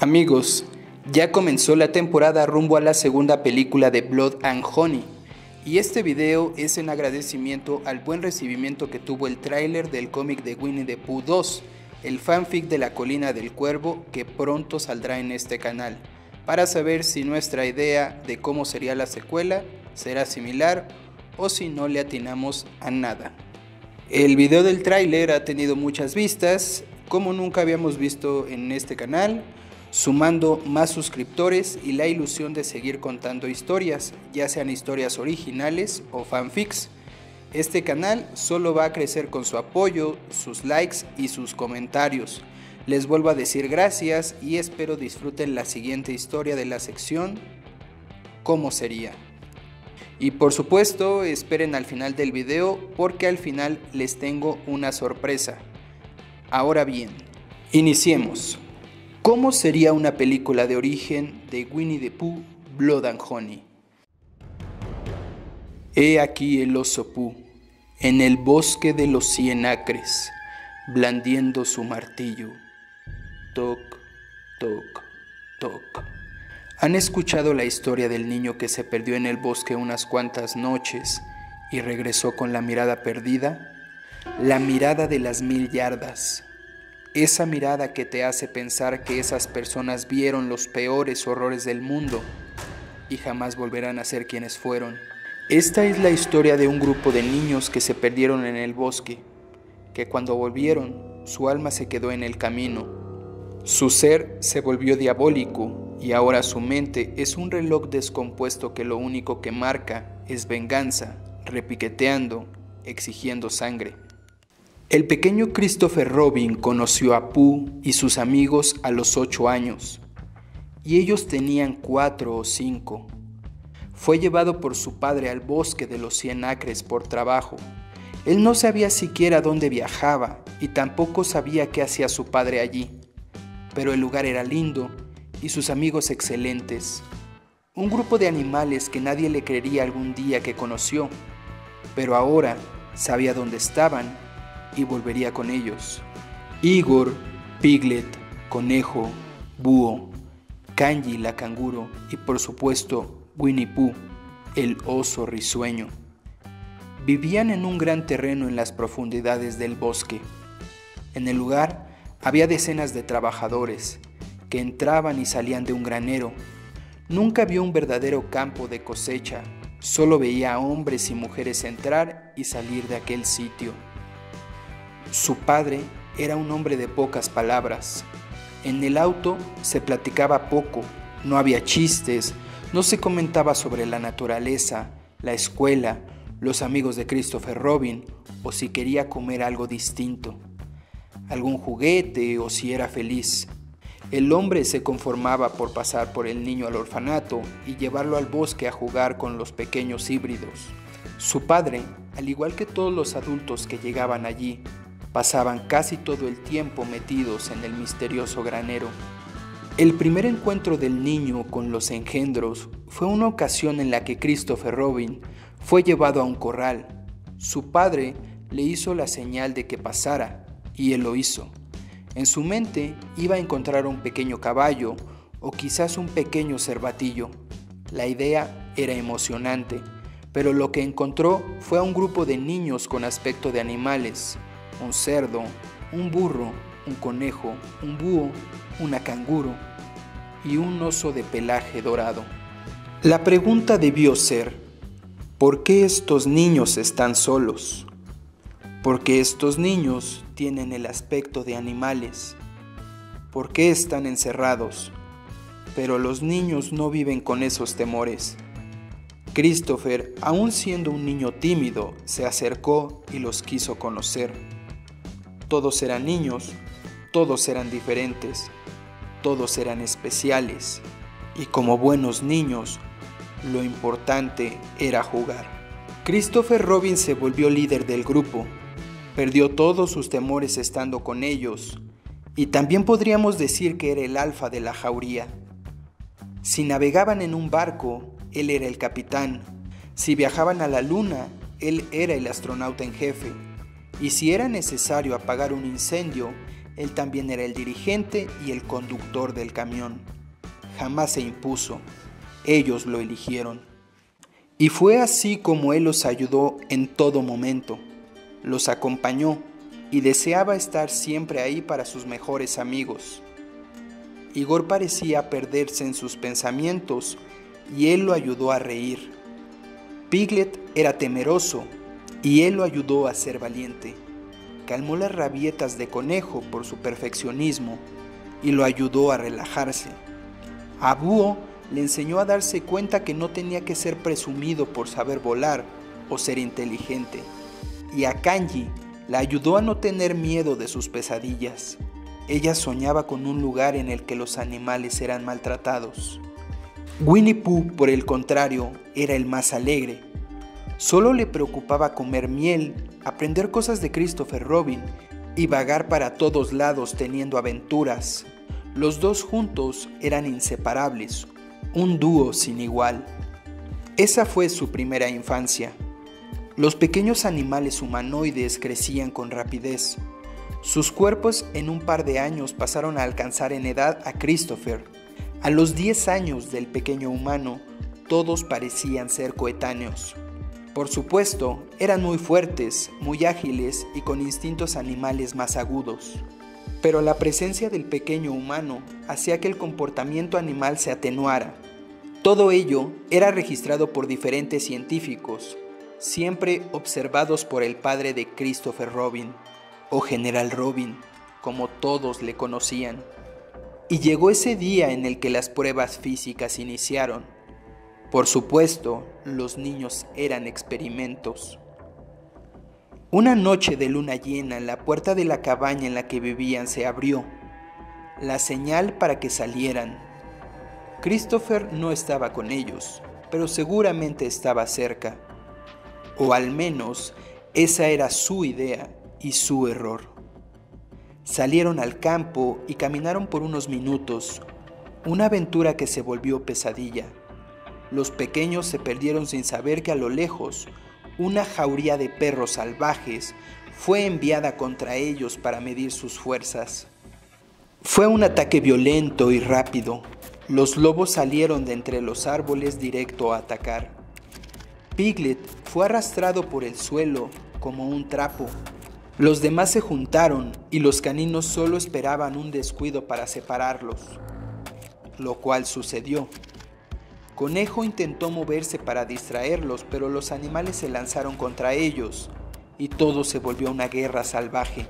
Amigos, ya comenzó la temporada rumbo a la segunda película de Blood and Honey, y este video es en agradecimiento al buen recibimiento que tuvo el tráiler del cómic de Winnie the Pooh 2, el fanfic de la Colina del Cuervo, que pronto saldrá en este canal, para saber si nuestra idea de cómo sería la secuela será similar o si no le atinamos a nada. El video del tráiler ha tenido muchas vistas, como nunca habíamos visto en este canal, sumando más suscriptores y la ilusión de seguir contando historias, ya sean historias originales o fanfics. Este canal solo va a crecer con su apoyo, sus likes y sus comentarios. Les vuelvo a decir gracias y espero disfruten la siguiente historia de la sección ¿Cómo sería? Y por supuesto esperen al final del video porque al final les tengo una sorpresa. Ahora bien, iniciemos. ¿Cómo sería una película de origen de Winnie the Pooh, Blood and Honey? He aquí el oso Pooh, en el bosque de los 100 acres, blandiendo su martillo. Toc, toc, toc. ¿Han escuchado la historia del niño que se perdió en el bosque unas cuantas noches y regresó con la mirada perdida? La mirada de las 1000 yardas. Esa mirada que te hace pensar que esas personas vieron los peores horrores del mundo y jamás volverán a ser quienes fueron. Esta es la historia de un grupo de niños que se perdieron en el bosque, que cuando volvieron, su alma se quedó en el camino. Su ser se volvió diabólico y ahora su mente es un reloj descompuesto que lo único que marca es venganza, repiqueteando, exigiendo sangre. El pequeño Christopher Robin conoció a Pooh y sus amigos a los 8 años, y ellos tenían 4 o 5. Fue llevado por su padre al bosque de los 100 acres por trabajo. Él no sabía siquiera dónde viajaba y tampoco sabía qué hacía su padre allí, pero el lugar era lindo y sus amigos excelentes. Un grupo de animales que nadie le creería algún día que conoció, pero ahora sabía dónde estaban y volvería con ellos. Igor, Piglet, Conejo, Búho, Kanji la canguro y por supuesto Winnie Pooh, el oso risueño. Vivían en un gran terreno en las profundidades del bosque. En el lugar había decenas de trabajadores que entraban y salían de un granero. Nunca vio un verdadero campo de cosecha, solo veía a hombres y mujeres entrar y salir de aquel sitio. Su padre era un hombre de pocas palabras. En el auto se platicaba poco, no había chistes, no se comentaba sobre la naturaleza, la escuela, los amigos de Christopher Robin o si quería comer algo distinto, algún juguete o si era feliz. El hombre se conformaba por pasar por el niño al orfanato y llevarlo al bosque a jugar con los pequeños híbridos. Su padre, al igual que todos los adultos que llegaban allí, pasaban casi todo el tiempo metidos en el misterioso granero. El primer encuentro del niño con los engendros fue una ocasión en la que Christopher Robin fue llevado a un corral. Su padre le hizo la señal de que pasara y él lo hizo. En su mente iba a encontrar un pequeño caballo o quizás un pequeño cervatillo. La idea era emocionante, pero lo que encontró fue a un grupo de niños con aspecto de animales. Un cerdo, un burro, un conejo, un búho, una canguro y un oso de pelaje dorado. La pregunta debió ser, ¿por qué estos niños están solos? ¿Por qué estos niños tienen el aspecto de animales? ¿Por qué están encerrados? Pero los niños no viven con esos temores. Christopher, aun siendo un niño tímido, se acercó y los quiso conocer. Todos eran niños, todos eran diferentes, todos eran especiales, y como buenos niños, lo importante era jugar. Christopher Robin se volvió líder del grupo, perdió todos sus temores estando con ellos, y también podríamos decir que era el alfa de la jauría. Si navegaban en un barco, él era el capitán. Si viajaban a la luna, él era el astronauta en jefe. Y si era necesario apagar un incendio, Él también era el dirigente y el conductor del camión. Jamás se impuso, ellos lo eligieron. Y fue así como él los ayudó en todo momento, los acompañó y deseaba estar siempre ahí para sus mejores amigos. Igor parecía perderse en sus pensamientos y él lo ayudó a reír. Piglet era temeroso y él lo ayudó a ser valiente. Calmó las rabietas de Conejo por su perfeccionismo y lo ayudó a relajarse. A Búho le enseñó a darse cuenta que no tenía que ser presumido por saber volar o ser inteligente. Y a Kanji la ayudó a no tener miedo de sus pesadillas. Ella soñaba con un lugar en el que los animales eran maltratados. Winnie Pooh, por el contrario, era el más alegre. Solo le preocupaba comer miel, aprender cosas de Christopher Robin y vagar para todos lados teniendo aventuras. Los dos juntos eran inseparables, un dúo sin igual. Esa fue su primera infancia. Los pequeños animales humanoides crecían con rapidez. Sus cuerpos en un par de años pasaron a alcanzar en edad a Christopher. A los 10 años del pequeño humano, todos parecían ser coetáneos. Por supuesto, eran muy fuertes, muy ágiles y con instintos animales más agudos. Pero la presencia del pequeño humano hacía que el comportamiento animal se atenuara. Todo ello era registrado por diferentes científicos, siempre observados por el padre de Christopher Robin, o General Robin, como todos le conocían. Y llegó ese día en el que las pruebas físicas iniciaron. Por supuesto, los niños eran experimentos. Una noche de luna llena, la puerta de la cabaña en la que vivían se abrió, la señal para que salieran. Christopher no estaba con ellos, pero seguramente estaba cerca. O al menos, esa era su idea y su error. Salieron al campo y caminaron por unos minutos, una aventura que se volvió pesadilla. Los pequeños se perdieron sin saber que a lo lejos, una jauría de perros salvajes fue enviada contra ellos para medir sus fuerzas. Fue un ataque violento y rápido. Los lobos salieron de entre los árboles directo a atacar. Piglet fue arrastrado por el suelo como un trapo. Los demás se juntaron y los caninos solo esperaban un descuido para separarlos, lo cual sucedió. Conejo intentó moverse para distraerlos, pero los animales se lanzaron contra ellos y todo se volvió una guerra salvaje.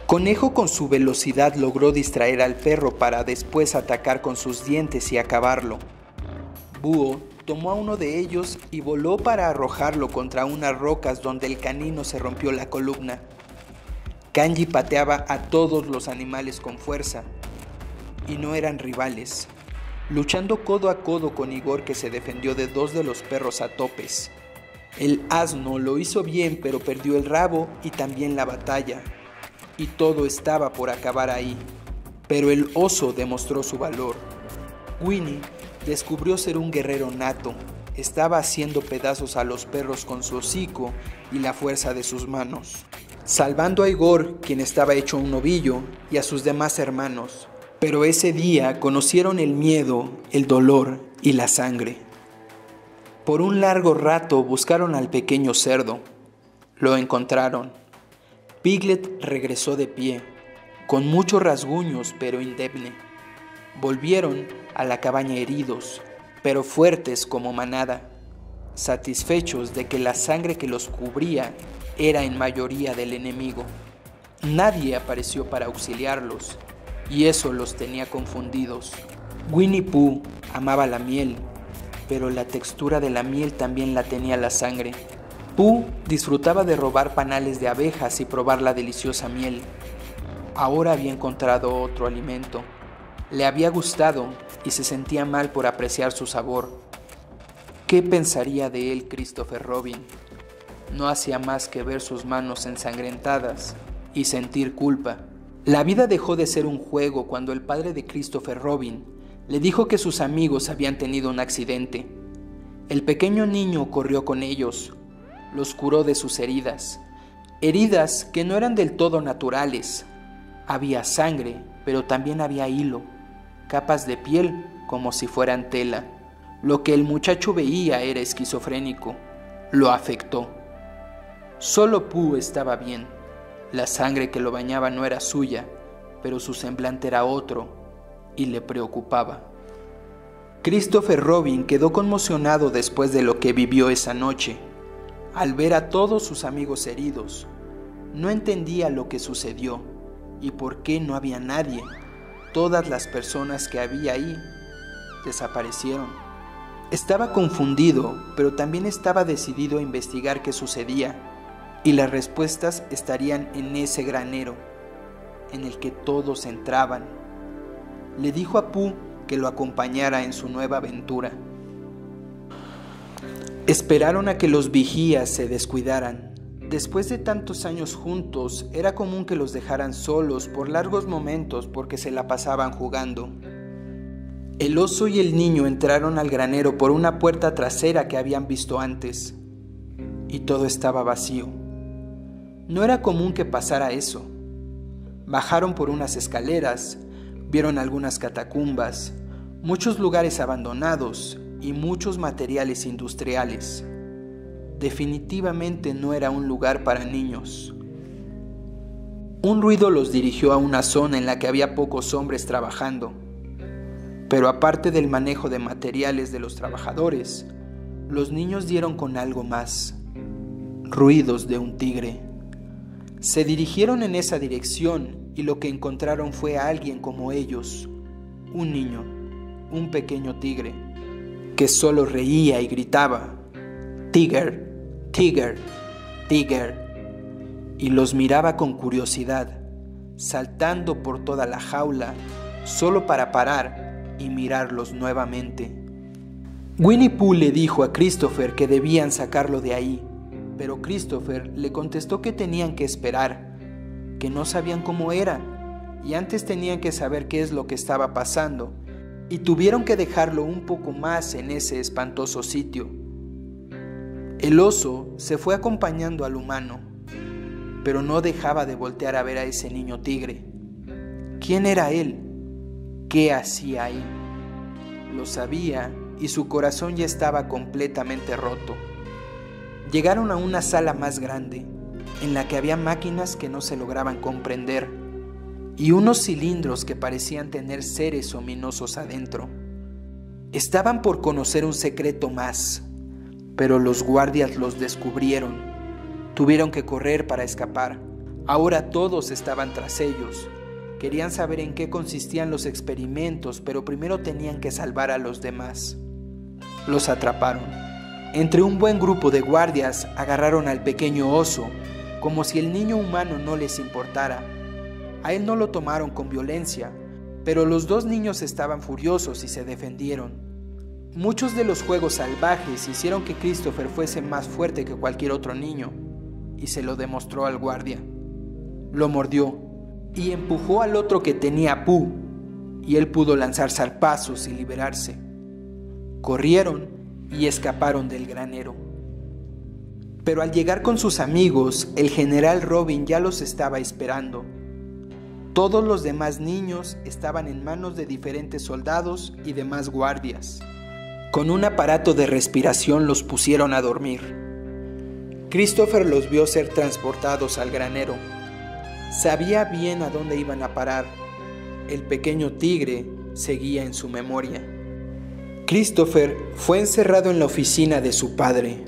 Conejo con su velocidad logró distraer al perro para después atacar con sus dientes y acabarlo. Búho tomó a uno de ellos y voló para arrojarlo contra unas rocas donde el canino se rompió la columna. Kanji pateaba a todos los animales con fuerza y no eran rivales, luchando codo a codo con Igor, que se defendió de 2 de los perros a topes. El asno lo hizo bien, pero perdió el rabo y también la batalla, y todo estaba por acabar ahí. Pero el oso demostró su valor. Winnie descubrió ser un guerrero nato. Estaba haciendo pedazos a los perros con su hocico y la fuerza de sus manos, salvando a Igor, quien estaba hecho un ovillo, y a sus demás hermanos. Pero ese día conocieron el miedo, el dolor y la sangre. Por un largo rato buscaron al pequeño cerdo. Lo encontraron. Piglet regresó de pie, con muchos rasguños pero indemne. Volvieron a la cabaña heridos, pero fuertes como manada, satisfechos de que la sangre que los cubría era en mayoría del enemigo. Nadie apareció para auxiliarlos, y eso los tenía confundidos. Winnie Pooh amaba la miel, pero la textura de la miel también la tenía la sangre. Pooh disfrutaba de robar panales de abejas y probar la deliciosa miel. Ahora había encontrado otro alimento. Le había gustado y se sentía mal por apreciar su sabor. ¿Qué pensaría de él Christopher Robin? No hacía más que ver sus manos ensangrentadas y sentir culpa. La vida dejó de ser un juego cuando el padre de Christopher Robin le dijo que sus amigos habían tenido un accidente. El pequeño niño corrió con ellos, los curó de sus heridas que no eran del todo naturales. Había sangre, pero también había hilo, capas de piel como si fueran tela. Lo que el muchacho veía era esquizofrénico. Lo afectó. Solo Pooh estaba bien. La sangre que lo bañaba no era suya, pero su semblante era otro y le preocupaba. Christopher Robin quedó conmocionado después de lo que vivió esa noche. Al ver a todos sus amigos heridos, no entendía lo que sucedió y por qué no había nadie. Todas las personas que había ahí desaparecieron. Estaba confundido, pero también estaba decidido a investigar qué sucedía, y las respuestas estarían en ese granero, en el que todos entraban. Le dijo a Pooh que lo acompañara en su nueva aventura. Esperaron a que los vigías se descuidaran. Después de tantos años juntos, era común que los dejaran solos por largos momentos porque se la pasaban jugando. El oso y el niño entraron al granero por una puerta trasera que habían visto antes, y todo estaba vacío. No era común que pasara eso. Bajaron por unas escaleras, vieron algunas catacumbas, muchos lugares abandonados y muchos materiales industriales. Definitivamente no era un lugar para niños. Un ruido los dirigió a una zona en la que había pocos hombres trabajando. Pero aparte del manejo de materiales de los trabajadores, los niños dieron con algo más: ruidos de un tigre. Se dirigieron en esa dirección y lo que encontraron fue a alguien como ellos, un niño, un pequeño tigre, que solo reía y gritaba: «Tiger, Tiger, Tiger», y los miraba con curiosidad, saltando por toda la jaula, solo para parar y mirarlos nuevamente. Winnie Pooh le dijo a Christopher que debían sacarlo de ahí, pero Christopher le contestó que tenían que esperar, que no sabían cómo era, y antes tenían que saber qué es lo que estaba pasando, y tuvieron que dejarlo un poco más en ese espantoso sitio. El oso se fue acompañando al humano, pero no dejaba de voltear a ver a ese niño tigre. ¿Quién era él? ¿Qué hacía ahí? Lo sabía y su corazón ya estaba completamente roto. Llegaron a una sala más grande, en la que había máquinas que no se lograban comprender, y unos cilindros que parecían tener seres ominosos adentro. Estaban por conocer un secreto más, pero los guardias los descubrieron. Tuvieron que correr para escapar. Ahora todos estaban tras ellos. Querían saber en qué consistían los experimentos, pero primero tenían que salvar a los demás. Los atraparon. Entre un buen grupo de guardias agarraron al pequeño oso, como si el niño humano no les importara. A él no lo tomaron con violencia, pero los dos niños estaban furiosos y se defendieron. Muchos de los juegos salvajes hicieron que Christopher fuese más fuerte que cualquier otro niño, y se lo demostró al guardia. Lo mordió y empujó al otro que tenía a Pooh, y él pudo lanzar zarpazos y liberarse. Corrieron y escaparon del granero. Pero al llegar con sus amigos, el general Robin ya los estaba esperando. Todos los demás niños estaban en manos de diferentes soldados y demás guardias. Con un aparato de respiración los pusieron a dormir. Christopher los vio ser transportados al granero. Sabía bien a dónde iban a parar. El pequeño tigre seguía en su memoria. Christopher fue encerrado en la oficina de su padre.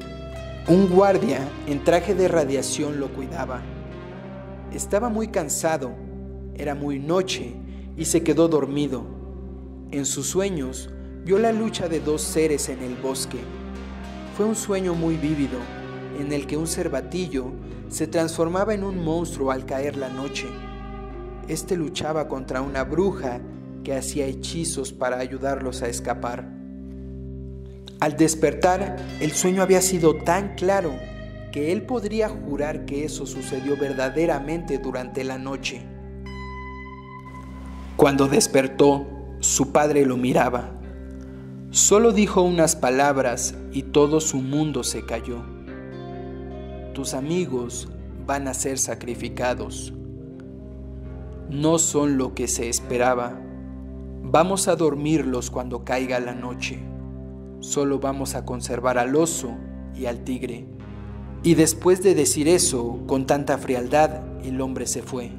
Un guardia en traje de radiación lo cuidaba. Estaba muy cansado, era muy noche y se quedó dormido. En sus sueños vio la lucha de dos seres en el bosque. Fue un sueño muy vívido, en el que un cervatillo se transformaba en un monstruo al caer la noche. Este luchaba contra una bruja que hacía hechizos para ayudarlos a escapar. Al despertar, el sueño había sido tan claro que él podría jurar que eso sucedió verdaderamente durante la noche. Cuando despertó, su padre lo miraba. Solo dijo unas palabras y todo su mundo se cayó. Tus amigos van a ser sacrificados. no son lo que se esperaba. Vamos a dormirlos cuando caiga la noche. Solo vamos a conservar al oso y al tigre. Y después de decir eso, con tanta frialdad, el hombre se fue.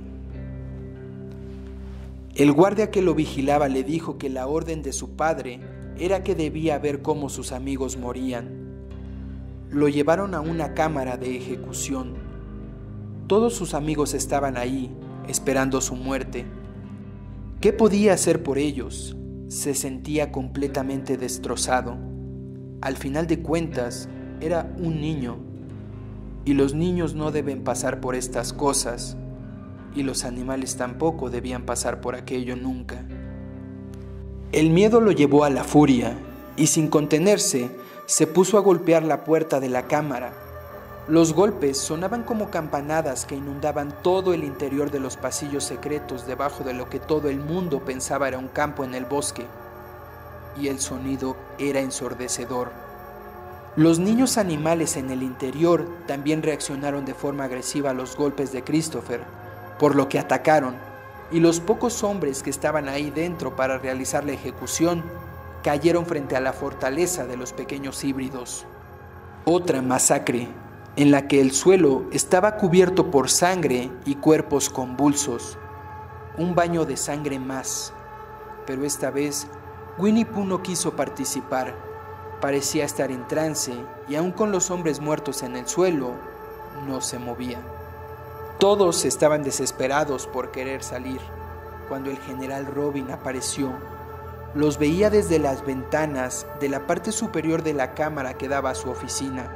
El guardia que lo vigilaba le dijo que la orden de su padre era que debía ver cómo sus amigos morían. Lo llevaron a una cámara de ejecución. Todos sus amigos estaban ahí, esperando su muerte. ¿Qué podía hacer por ellos? Se sentía completamente destrozado. Al final de cuentas, era un niño. Y los niños no deben pasar por estas cosas. Y los animales tampoco debían pasar por aquello nunca. El miedo lo llevó a la furia, y sin contenerse, se puso a golpear la puerta de la cámara. Los golpes sonaban como campanadas que inundaban todo el interior de los pasillos secretos debajo de lo que todo el mundo pensaba era un campo en el bosque. Y el sonido era ensordecedor. Los niños animales en el interior también reaccionaron de forma agresiva a los golpes de Christopher, por lo que atacaron, y los pocos hombres que estaban ahí dentro para realizar la ejecución cayeron frente a la fortaleza de los pequeños híbridos. Otra masacre, en la que el suelo estaba cubierto por sangre y cuerpos convulsos. Un baño de sangre más, pero esta vez Winnie Pooh no quiso participar. Parecía estar en trance y aún con los hombres muertos en el suelo, no se movía. Todos estaban desesperados por querer salir. Cuando el general Robin apareció, los veía desde las ventanas de la parte superior de la cámara que daba a su oficina.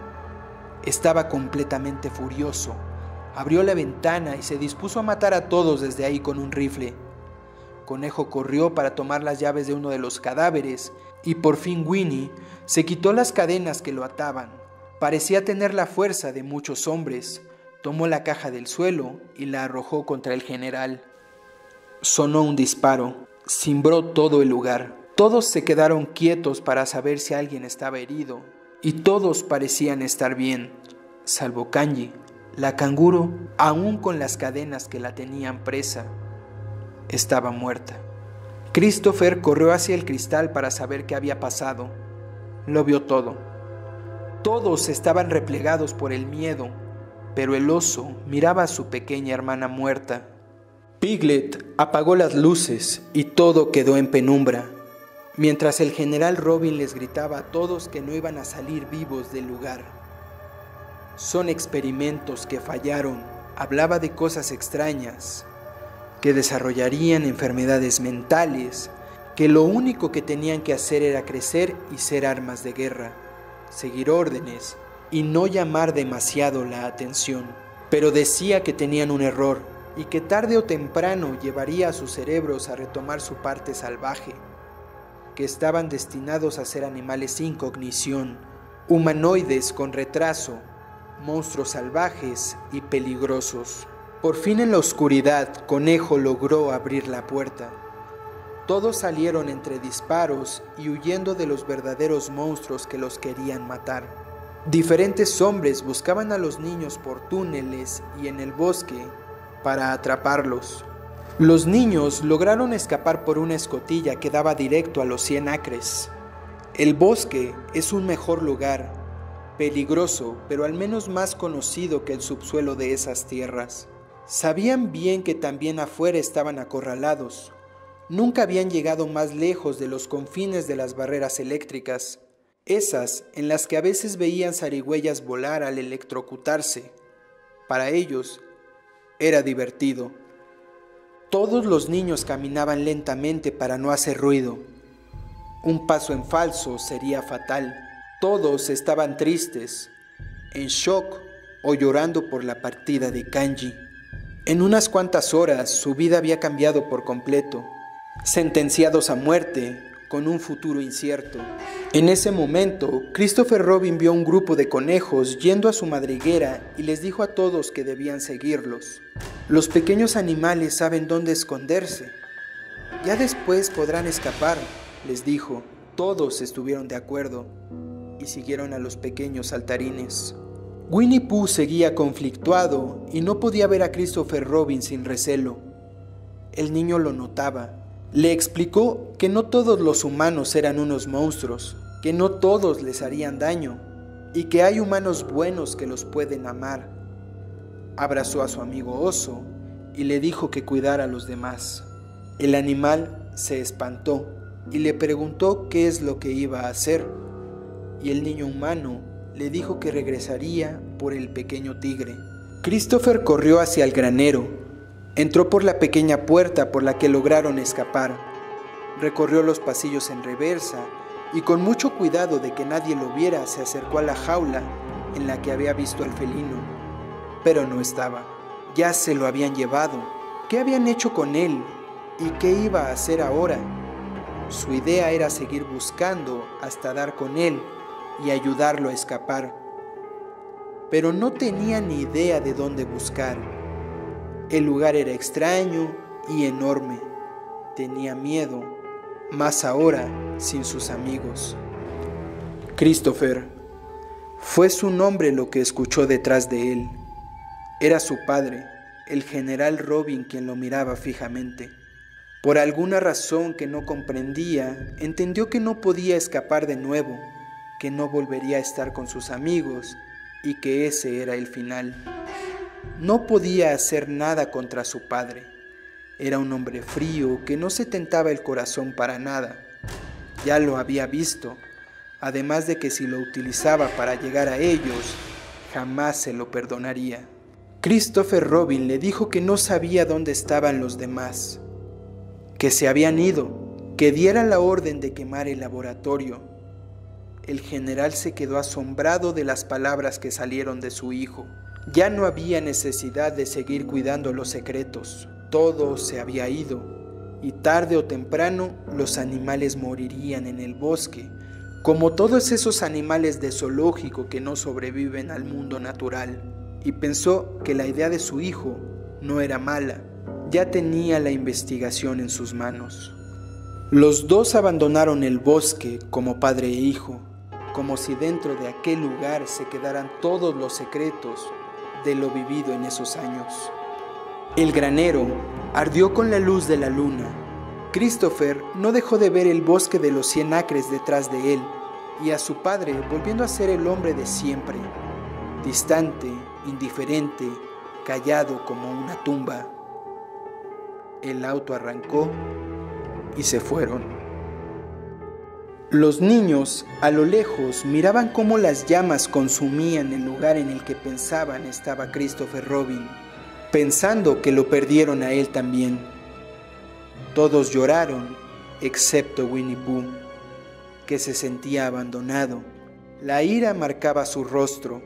Estaba completamente furioso. Abrió la ventana y se dispuso a matar a todos desde ahí con un rifle. Conejo corrió para tomar las llaves de uno de los cadáveres y por fin Winnie se quitó las cadenas que lo ataban. Parecía tener la fuerza de muchos hombres. Tomó la caja del suelo y la arrojó contra el general. Sonó un disparo. Cimbró todo el lugar. Todos se quedaron quietos para saber si alguien estaba herido. Y todos parecían estar bien, salvo Kanji, la canguro, aún con las cadenas que la tenían presa. Estaba muerta. Christopher corrió hacia el cristal para saber qué había pasado. Lo vio todo. Todos estaban replegados por el miedo, pero el oso miraba a su pequeña hermana muerta. Piglet apagó las luces y todo quedó en penumbra, mientras el general Robin les gritaba a todos que no iban a salir vivos del lugar. Son experimentos que fallaron. Hablaba de cosas extrañas, que desarrollarían enfermedades mentales, que lo único que tenían que hacer era crecer y ser armas de guerra, seguir órdenes y no llamar demasiado la atención. Pero decía que tenían un error y que tarde o temprano llevaría a sus cerebros a retomar su parte salvaje, que estaban destinados a ser animales sin cognición, humanoides con retraso, monstruos salvajes y peligrosos. Por fin en la oscuridad, Conejo logró abrir la puerta. Todos salieron entre disparos y huyendo de los verdaderos monstruos que los querían matar. Diferentes hombres buscaban a los niños por túneles y en el bosque para atraparlos. Los niños lograron escapar por una escotilla que daba directo a los 100 acres. El bosque es un mejor lugar, peligroso, pero al menos más conocido que el subsuelo de esas tierras. Sabían bien que también afuera estaban acorralados. Nunca habían llegado más lejos de los confines de las barreras eléctricas, esas en las que a veces veían zarigüeyas volar al electrocutarse. Para ellos era divertido. Todos los niños caminaban lentamente para no hacer ruido. Un paso en falso sería fatal. Todos estaban tristes, en shock o llorando por la partida de Kanji. En unas cuantas horas su vida había cambiado por completo, sentenciados a muerte con un futuro incierto. En ese momento, Christopher Robin vio un grupo de conejos yendo a su madriguera y les dijo a todos que debían seguirlos. Los pequeños animales saben dónde esconderse. Ya después podrán escapar, les dijo. Todos estuvieron de acuerdo y siguieron a los pequeños saltarines. Winnie Pooh seguía conflictuado y no podía ver a Christopher Robin sin recelo. El niño lo notaba. Le explicó que no todos los humanos eran unos monstruos, que no todos les harían daño, y que hay humanos buenos que los pueden amar. Abrazó a su amigo oso y le dijo que cuidara a los demás. El animal se espantó y le preguntó qué es lo que iba a hacer, y el niño humano le dijo que regresaría por el pequeño tigre. Christopher corrió hacia el granero, entró por la pequeña puerta por la que lograron escapar, recorrió los pasillos en reversa y con mucho cuidado de que nadie lo viera se acercó a la jaula en la que había visto al felino, pero no estaba. Ya se lo habían llevado. ¿Qué habían hecho con él? ¿Y qué iba a hacer ahora? Su idea era seguir buscando hasta dar con él y ayudarlo a escapar. Pero no tenía ni idea de dónde buscar. El lugar era extraño y enorme. Tenía miedo, más ahora sin sus amigos. Christopher fue su nombre lo que escuchó detrás de él. Era su padre, el general Robin, quien lo miraba fijamente. Por alguna razón que no comprendía, entendió que no podía escapar de nuevo, que no volvería a estar con sus amigos y que ese era el final. No podía hacer nada contra su padre. Era un hombre frío que no se tentaba el corazón para nada. Ya lo había visto, además de que si lo utilizaba para llegar a ellos, jamás se lo perdonaría. Christopher Robin le dijo que no sabía dónde estaban los demás, que se habían ido, que diera la orden de quemar el laboratorio. El general se quedó asombrado de las palabras que salieron de su hijo. Ya no había necesidad de seguir cuidando los secretos. Todo se había ido, y tarde o temprano los animales morirían en el bosque, como todos esos animales de zoológico que no sobreviven al mundo natural. Y pensó que la idea de su hijo no era mala. Ya tenía la investigación en sus manos. Los dos abandonaron el bosque como padre e hijo, como si dentro de aquel lugar se quedaran todos los secretos de lo vivido en esos años. El granero ardió con la luz de la luna. Christopher no dejó de ver el bosque de los 100 acres detrás de él, y a su padre volviendo a ser el hombre de siempre, distante, indiferente, callado como una tumba. El auto arrancó y se fueron. Los niños a lo lejos miraban cómo las llamas consumían el lugar en el que pensaban estaba Christopher Robin, pensando que lo perdieron a él también. Todos lloraron, excepto Winnie Pooh, que se sentía abandonado. La ira marcaba su rostro.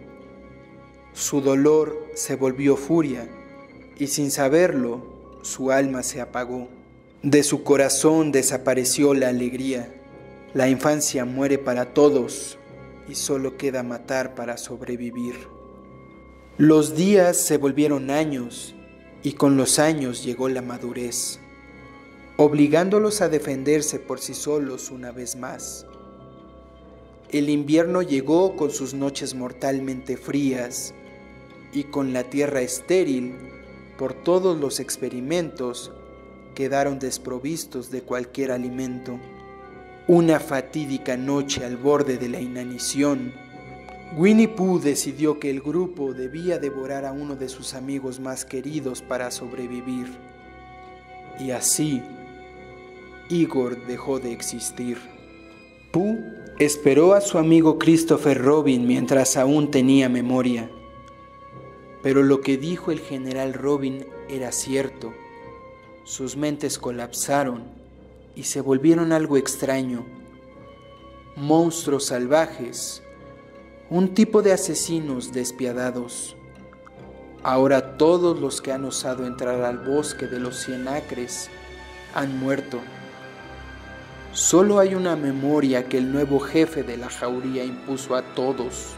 Su dolor se volvió furia, y sin saberlo, su alma se apagó. De su corazón desapareció la alegría. La infancia muere para todos, y solo queda matar para sobrevivir. Los días se volvieron años, y con los años llegó la madurez, obligándolos a defenderse por sí solos una vez más. El invierno llegó con sus noches mortalmente frías, y con la tierra estéril, por todos los experimentos, quedaron desprovistos de cualquier alimento. Una fatídica noche al borde de la inanición, Winnie Pooh decidió que el grupo debía devorar a uno de sus amigos más queridos para sobrevivir. Y así, Igor dejó de existir. Pooh esperó a su amigo Christopher Robin mientras aún tenía memoria. Pero lo que dijo el general Robin era cierto. Sus mentes colapsaron y se volvieron algo extraño. Monstruos salvajes, un tipo de asesinos despiadados. Ahora todos los que han osado entrar al bosque de los 100 acres han muerto. Solo hay una memoria que el nuevo jefe de la jauría impuso a todos.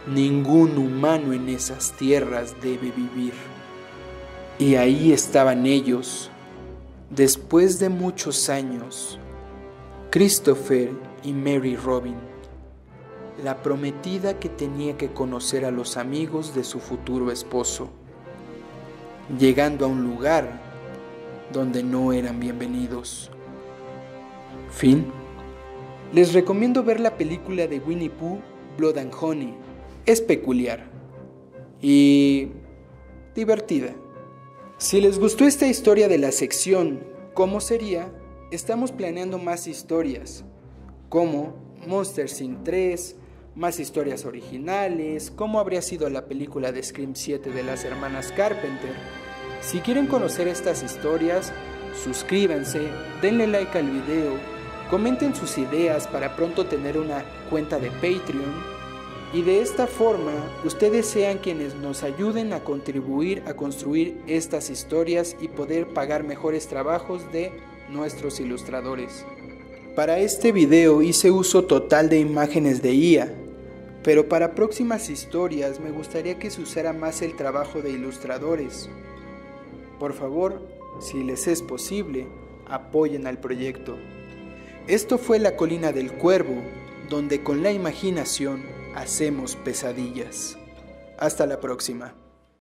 Ningún humano en esas tierras debe vivir. Y ahí estaban ellos, después de muchos años, Christopher y Mary Robin, la prometida que tenía que conocer a los amigos de su futuro esposo. Llegando a un lugar donde no eran bienvenidos. Fin. Les recomiendo ver la película de Winnie Pooh, Blood and Honey. Es peculiar y divertida. Si les gustó esta historia de la sección ¿Cómo sería?, estamos planeando más historias, como Monsters Inc. 3, más historias originales, cómo habría sido la película de Scream 7 de las hermanas Carpenter. Si quieren conocer estas historias, suscríbanse, denle like al video, comenten sus ideas para pronto tener una cuenta de Patreon. Y de esta forma, ustedes sean quienes nos ayuden a contribuir a construir estas historias y poder pagar mejores trabajos de nuestros ilustradores. Para este video hice uso total de imágenes de IA, pero para próximas historias me gustaría que se usara más el trabajo de ilustradores. Por favor, si les es posible, apoyen al proyecto. Esto fue La Colina del Cuervo, donde con la imaginación hacemos pesadillas. Hasta la próxima.